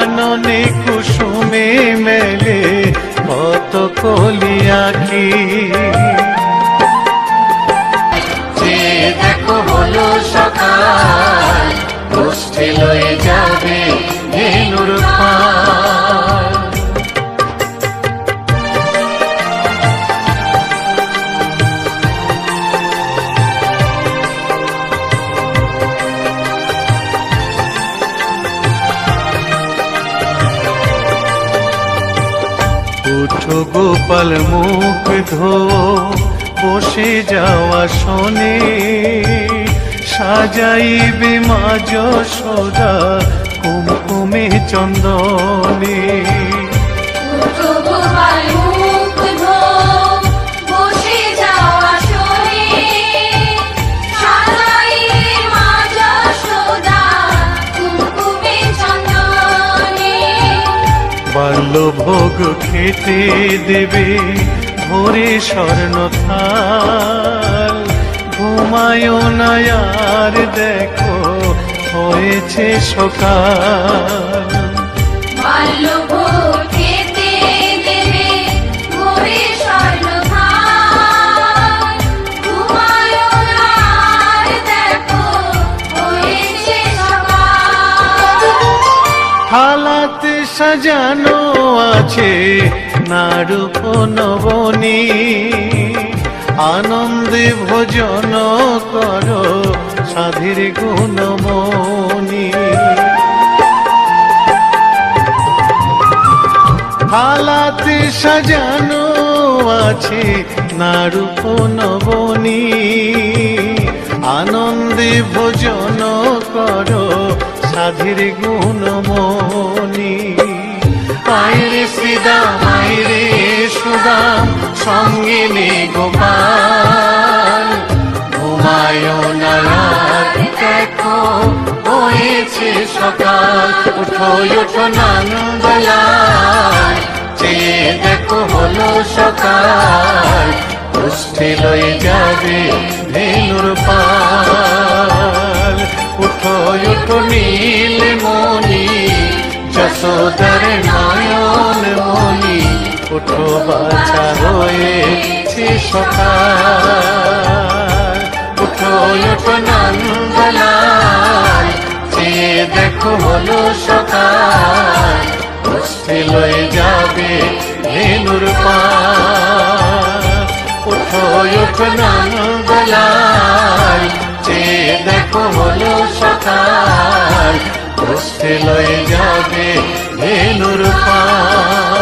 কাননে কুসুমে মেলে কত কলি আঁকি। যে দেখো হলো সকাল, গোষ্ঠী লয়ে যাবে ধেনুর পাল। উঠো গোপাল মুখ ধো, বসে যাওয়া শোনে, সাজাইবে মা যশোদা কুমকুমে চন্দনে। উঠো গোপাল মুখ ধো, বসে যাওয়া শোনে, সাজাইবে মা যশোদা কুমকুমে চন্দনে। বাল্যভোগ খেতে দেবে ভোরে স্বর্ণ থাল, ঘুমায় না আর দেখো হয়েছে সকাল। বাল্যভোগ খেতে দেবে ভোরে স্বর্ণ থাল, ঘুমায় না আর দেখো হয়েছে সকাল। থালাতে সাজানো আছে নারূপ নবনী, আনন্দে ভোজন করো সাধীর গুণমণি। থালাতে সাজানো আছে নারূপ নবনী, আনন্দে ভোজন করো সাধীর গুণমণি। আইরে শ্রীদাম আইরে সুদাম, সঙ্গে নে গোপাল, ঘুমায় না আর দেখো হয়েছে সকাল। উঠো উঠো নন্দলাল, চেয়ে দেখো হলো সকাল, গোষ্ঠী লয়ে যাবে ধেনুর পাল। উঠো উঠো নীলমণি, যশোদার নয়ন মণি, উঠো বাছা হয়েছে সকাল। উঠো উঠো নন্দলাল, চেয়ে দেখো হলো সকাল, গোষ্ঠী লয়ে যাবে ধেনুর পাল। উঠো উঠো নন্দলাল, চেয়ে দেখো হলো সকাল, গোষ্ঠী লয়ে যাবে ধেনুর পাল।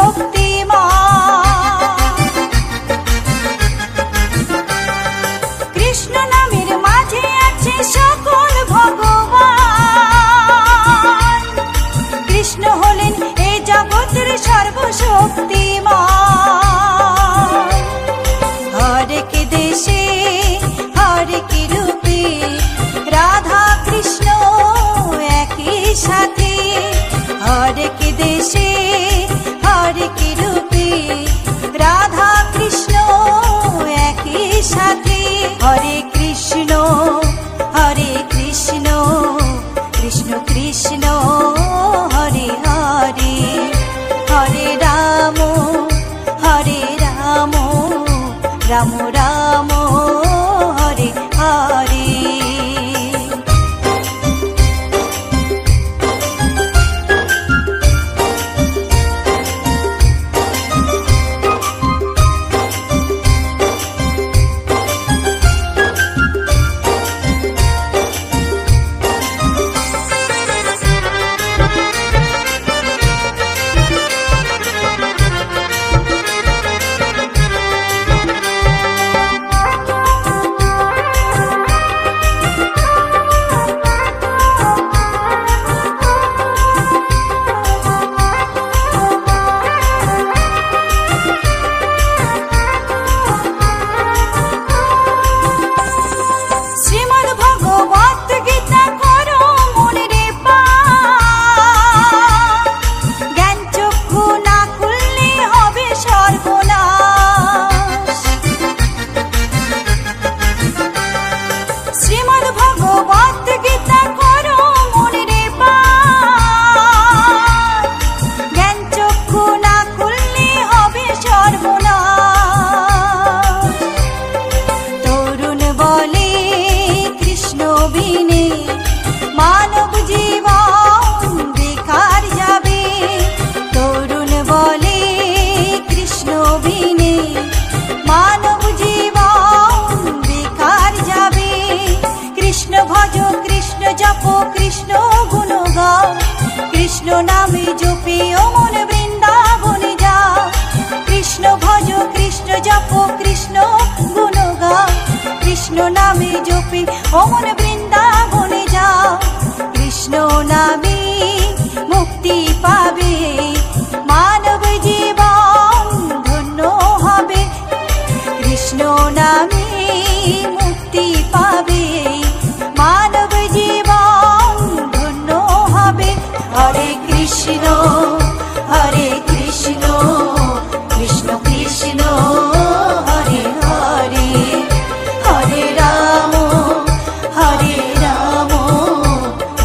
সর্বশক্তিমান। কৃষ্ণ নামের মাঝে আছে সকল ভগবান। কৃষ্ণ হলেন এই জগতের সর্বশক্তিমান। হরেক দেশে হরেক রূপে রাধা কৃষ্ণ একই সাথে। হরেক দেশে হরেক রূপে রাধা কৃষ্ণ একই সাথে। হরে কৃষ্ণ কৃষ্ণ কৃষ্ণ হরে হরে। হরে রাম রাম রাম হরে হরে। কৃষ্ণ গুণ গাও, কৃষ্ণ নামে জপে ও মন বৃন্দাবনে যাও। কৃষ্ণ ভজ কৃষ্ণ জপ কৃষ্ণ গুণ গাও, কৃষ্ণ নামে জপে ও মন বৃন্দাবনে যাও। কৃষ্ণ নামে মুক্তি পাবে, মানব জীবন ধন্য হবে। কৃষ্ণ নামে মুক্তি পাবে, মানব জীবন ধন্য হবে। হরে কৃষ্ণ কৃষ্ণ কৃষ্ণ হরে হরে। হরে রাম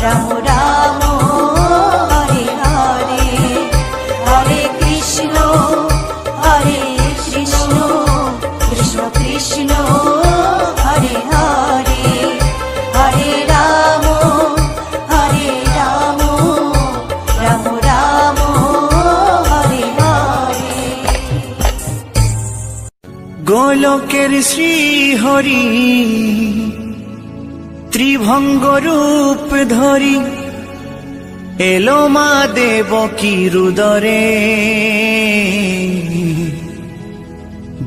রাম রাম হরে হরে। হরে কৃষ্ণ কৃষ্ণ কৃষ্ণ হরে হরে। হরে রাম রাম রাম হরে হরে। গোলকের শ্রী হরি ত্রিভঙ্গ রূপ ধরি এলো মা দেবকী রুদরে।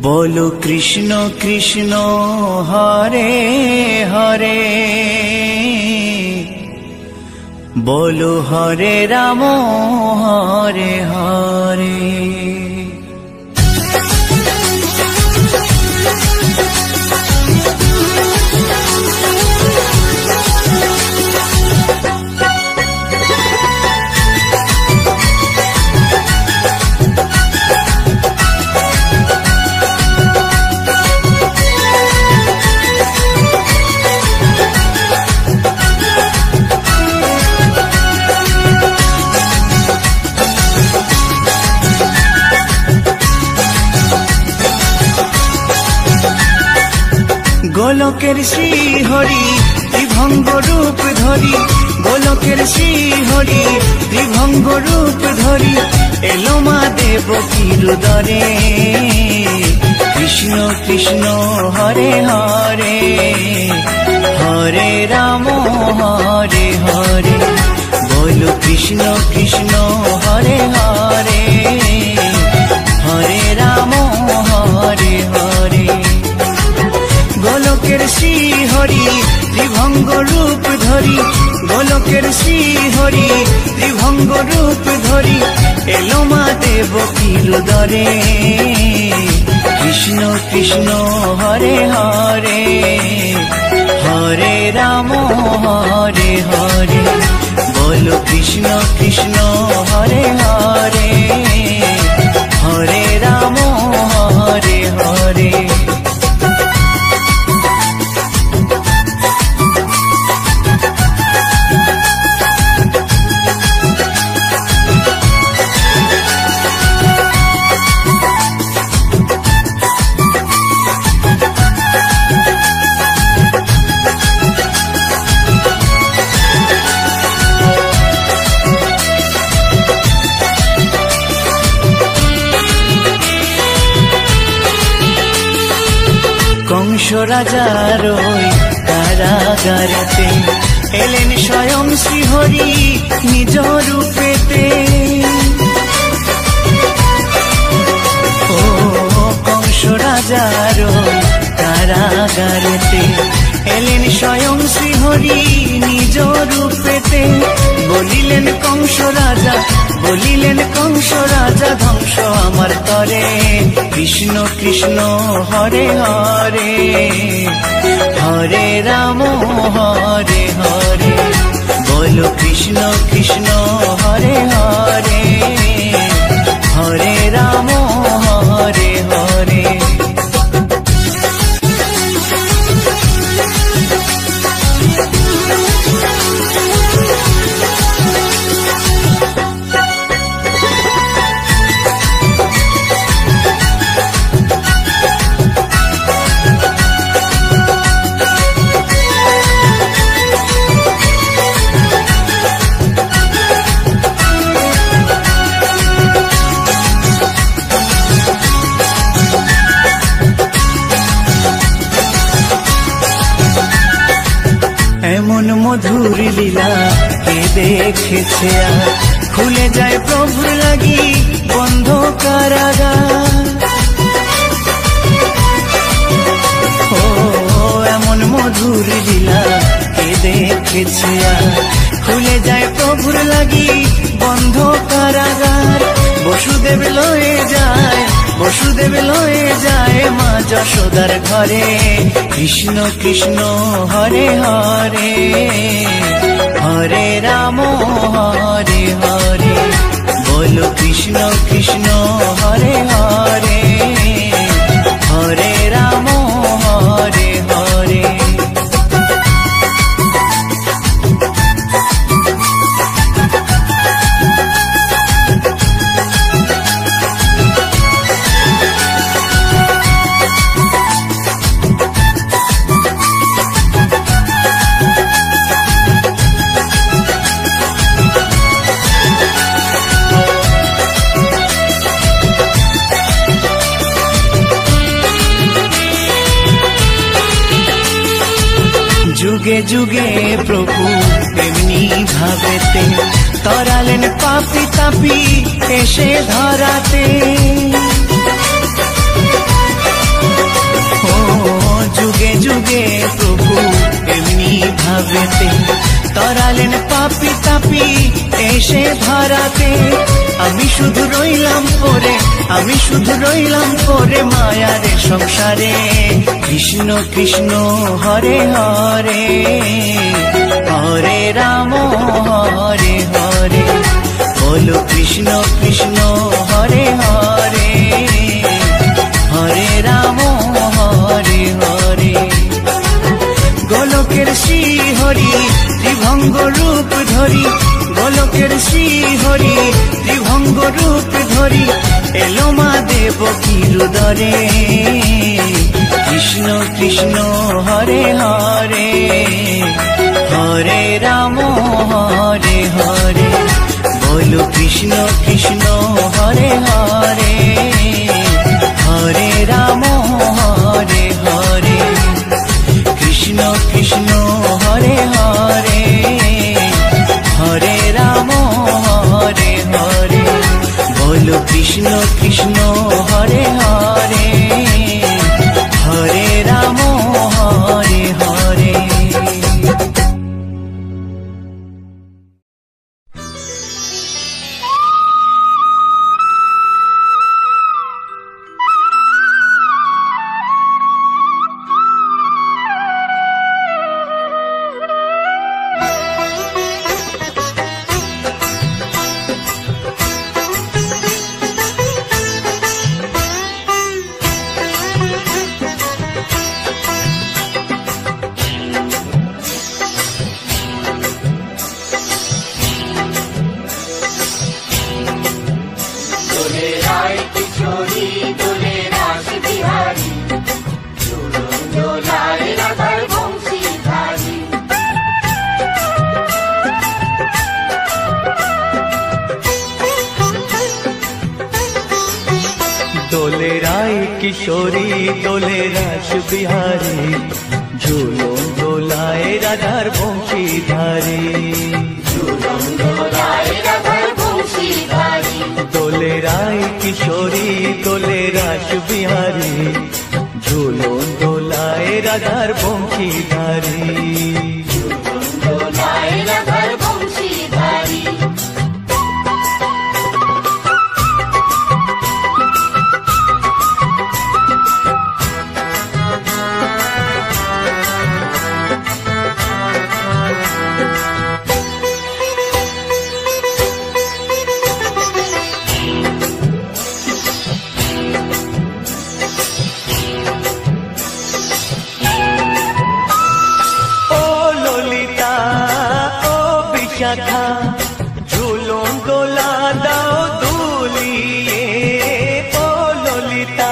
বলো কৃষ্ণ কৃষ্ণ হরে হরে, বলো হরে রাম হরে হরে। গোলকের শ্রী হরি ত্রিভঙ্গ রূপ ধরি, গোলকের শ্রী হরি ত্রিভঙ্গ রূপ ধরি এলো মা দেবকী রুদরে। কৃষ্ণ কৃষ্ণ হরে হরে, হরে রাম হরে হরে। বলো কৃষ্ণ কৃষ্ণ হরে হরে, হরি ত্রিভঙ্গ রূপ ধরি গোলকের শ্রী হরি ত্রিভঙ্গ রূপ ধরি এলো মা দেবকীর উদরে কৃষ্ণ কৃষ্ণ হরে হরে হরে রাম হরে হরে বলো কৃষ্ণ কৃষ্ণ হরে হরে হরে রাম হরে হরে কংস রাজার ওই কারাগারেতে এলেন স্বয়ং শ্রীহরি নিজ রূপেতে ও কংস রাজার ওই কারাগারেতে এলেন স্বয়ং শ্রীহরি নিজ রূপেতে বলিলেন কংস রাজা বলিলেন কংস রাজা ধ্বংস আমার তরে কৃষ্ণ কৃষ্ণ হরে হরে হরে রাম হরে হরে বলো কৃষ্ণ কৃষ্ণ হরে হরে হরে রাম হরে হরে এমন মধুর লীলা কে দেখেছে আর খুলে যায় প্রভুর লাগি বন্ধ কারাগার ও এমন মধুর লীলা কে দেখেছে আর খুলে যায় প্রভুর লাগি বন্ধ কারাগার বসুদেব লয়ে যায় বসুদেব লয়ে যায় মা যশোদার ঘরে কৃষ্ণ কৃষ্ণ হরে হরে হরে রাম হরে হরে বলো কৃষ্ণ কৃষ্ণ হরে হরে হরে রাম হরে হরে যুগে যুগে প্রভু এমনি ভাবেতে তরালেন পাপি তাপি এসে ধরাতে ও যুগে যুগে প্রভু এমনি ভাবেতে তরালেন পাপি তাপি এসে ধরাতে আমি শুধু রইলাম পরে আমি শুধু রইলাম পরে মায়ারে সংসারে কৃষ্ণ কৃষ্ণ হরে হরে হরে রাম হরে হরে বলো কৃষ্ণ কৃষ্ণ হরে হরে হরে রাম হরে হরে গোলকের শ্রী হরি ত্রিভঙ্গ রূপ ধরি গোলকের শ্রী হরি ত্রিভঙ্গ রূপ ধরি এলো মা দেবকীর উদরে কৃষ্ণ কৃষ্ণ হরে হরে হরে রাম হরে হরে বলো কৃষ্ণ কৃষ্ণ হরে হরে হরে রাম হরে হরে কৃষ্ণ কৃষ্ণ হরে হরে হরে রাম হরে হরে বলো কৃষ্ণ কৃষ্ণ হরে হরে হরে রাম হরে হরে किशोरी दोले रास बिहारी झूलों दोलाए राधार बंशीधारी दोले राय किशोरी दोले रास बिहारी झूलों दोलाए राधार बंशीधारी झूलों डोला दाओ दूलिए ओ ललिता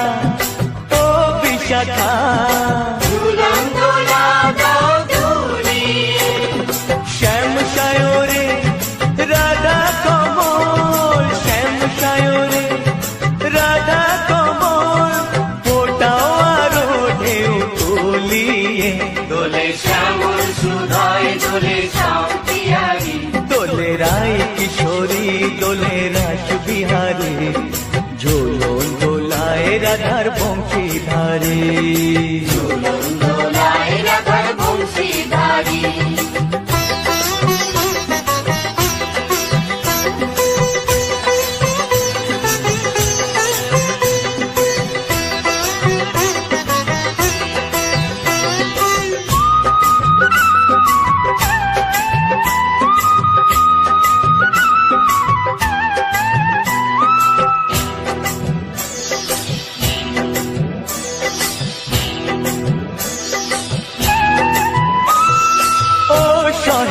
ओ विशाखा झूलों डोला दाओ दूलिए श्याम सायोरे राधा कमल श्याम सायोरे राधा कमल फोटाओ आरो ढेउ तुलिए दोले श्यामल सुधाय दोले श्याम बिहारी दोले राय किशोरी दोले रास बिहारी झूलों दोलाए राधार बंशीधारी झूलों डोलाए राधार बंशीधारी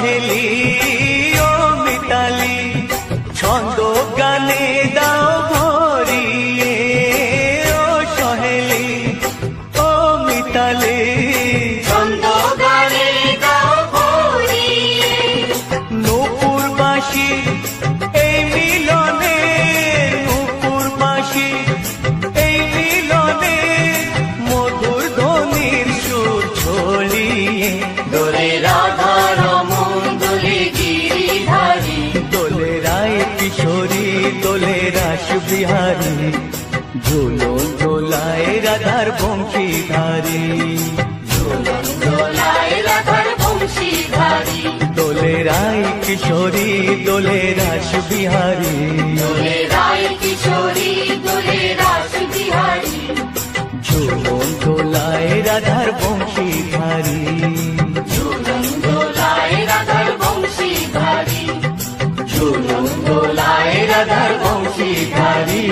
ओ मिताली छंदो गाने दाओ भरिए ओ सहेली ओ मिताली छंदो गाने दाओ भरिए নূপুরবাসী এই মিলনে নূপুরবাসী এই মিলনে মধুর ধ্বনির সুর ছড়িয়ে दोले राधा रमन दोले गिरिधारी दोले राय किशोरी दोले रास बिहारी झूलों दोलाए राधार बंशीधारी झूलों डोलाए राधार बंशीधारी दोले राय किशोरी दोले रास बिहारी दोले राय किशोरी दोले रास बिहारी झूलों दोलाए राधार बंशीधारी झूलों डोलाए राधार बंशीधारी झूलों दोलाए राधार बंशीधारी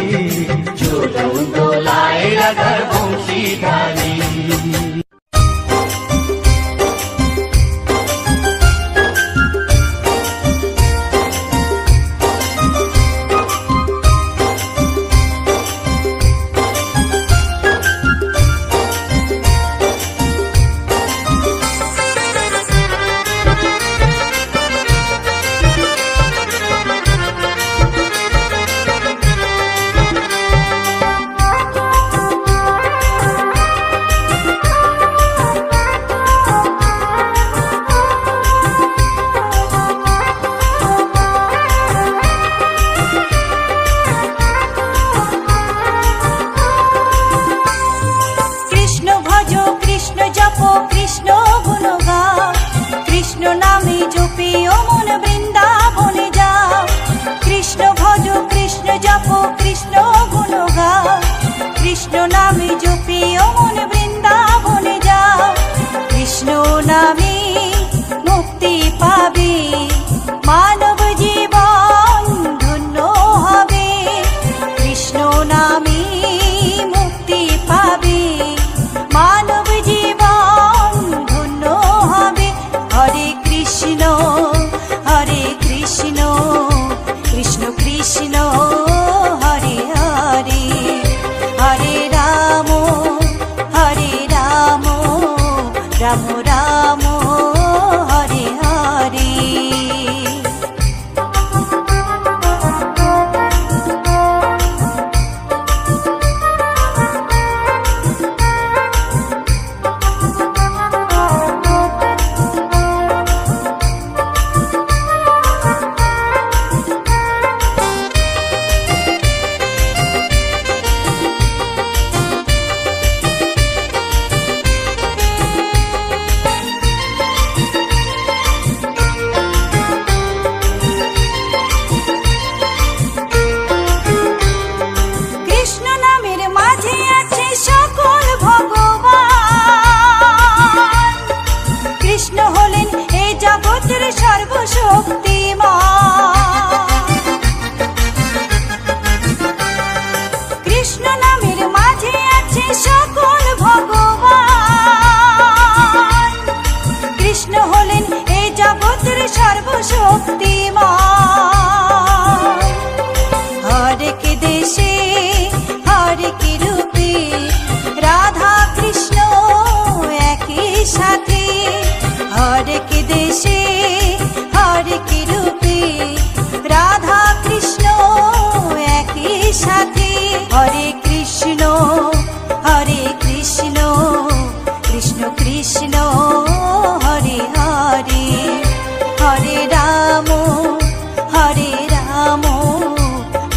झूलों दोलाए राधार बंशीधारी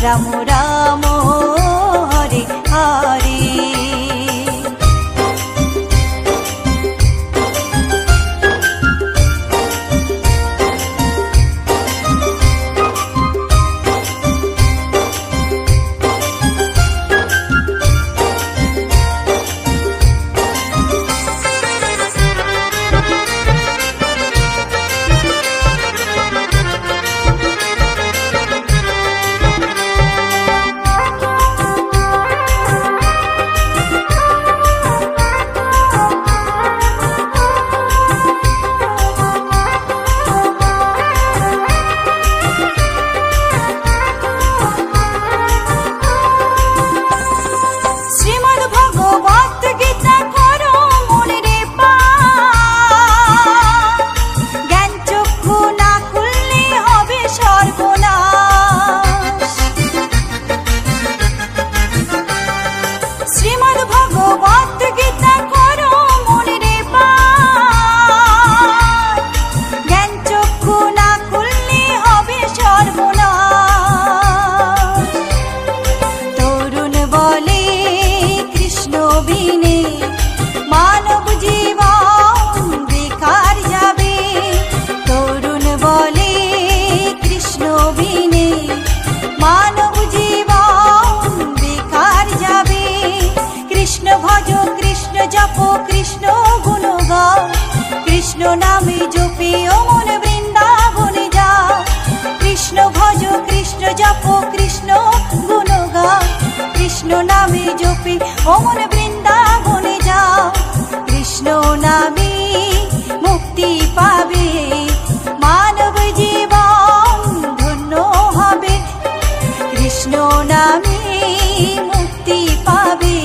রাম রাম হরে হরে। কৃষ্ণ নামে জপে ও মন বৃন্দাবনে যাও, কৃষ্ণ ভজ কৃষ্ণ জপ কৃষ্ণ গুণ গাও, কৃষ্ণ নামে জপে ও মন বৃন্দাবনে যাও। কৃষ্ণ নামে মুক্তি পাবে মানব জীবন ধন্য হবে, কৃষ্ণ নামে মুক্তি পাবে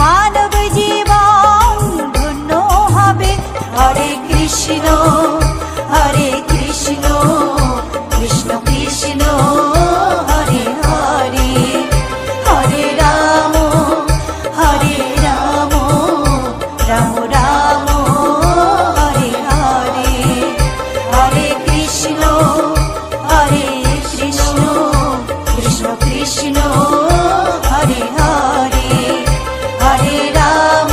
মানব জীবন ধন্য হবে। হরে কৃষ্ণ কৃষ্ণ কৃষ্ণ হরে হরে, হরে রাম রাম রাম হরে হরে, হরে কৃষ্ণ কৃষ্ণ কৃষ্ণ হরে হরে, হরে রাম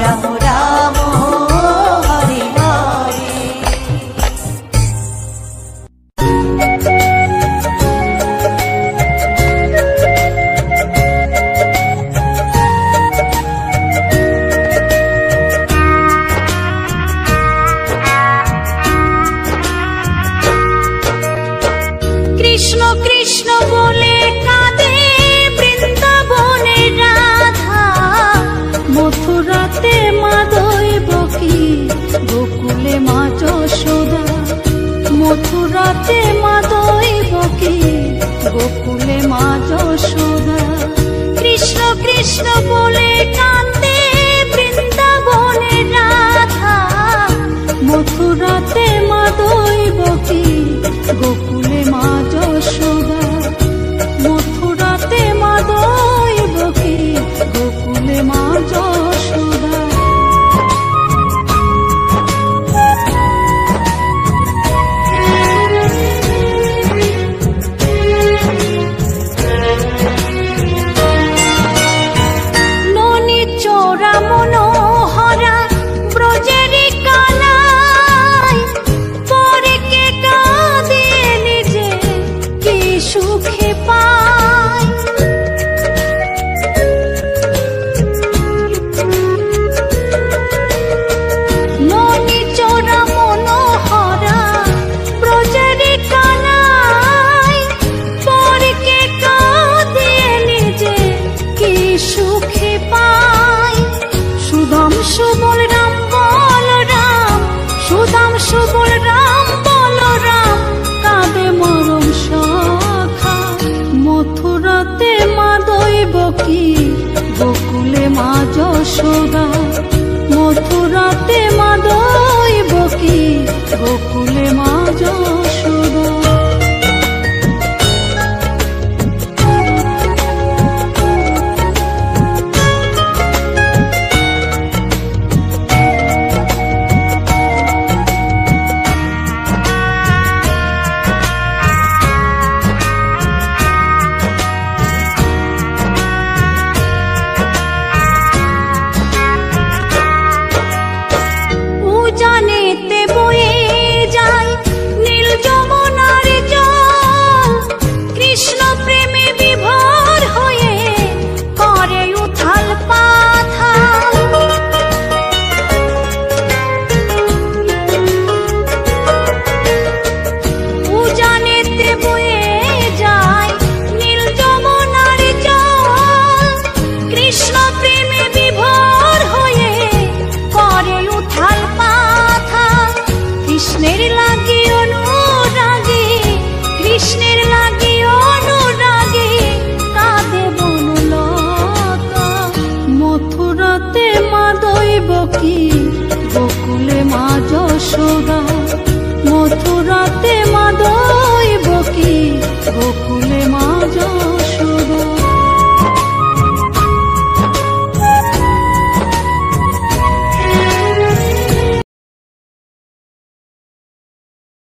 রাম রাম হরে হরে। কৃষ্ণ কৃষ্ণ বলে কাঁদে বৃন্দাবনে রাধা, মথুরাতে মা দৈবকী গোকুলে মা যশোদা, মথুরাতে মা দৈবকী গোকুলে মা যশোদা। কৃষ্ণ কৃষ্ণ বলে কাঁদে বৃন্দাবনে রাধা, মথুরাতে মা দৈবকী গোকুলে মা যশোদা, মথুরাতে মা দৈবকী গোকুলে মা যশোদা। ননি চোরা মনোহরা ব্রজেরি কানাই, পরে কে কাঁদিয়ে নিজে কি সুখে পায়। ননি চোরা মনোহরা ব্রজেরি কানাই, পরে কে কাঁদিয়ে নিজে কি সুখে পায়। সুদাম সুবল রাম বলরাম, সুদাম সুবল রাম বলরাম কাঁদে মরম সখা, মথুরাতে মা দৈবকী গোকুলে মা যশোদা, মথুরাতে মা দৈবকী গোকুলে মা যশোদা। লাগি অনুরাগে, কৃষ্ণের লাগি অনুরাগে কাঁদে বনলতা। মথুরাতে মা দৈবকী, গোকুলে মা যশোদা। মথুরাতে মা দৈবকী, গোকুলে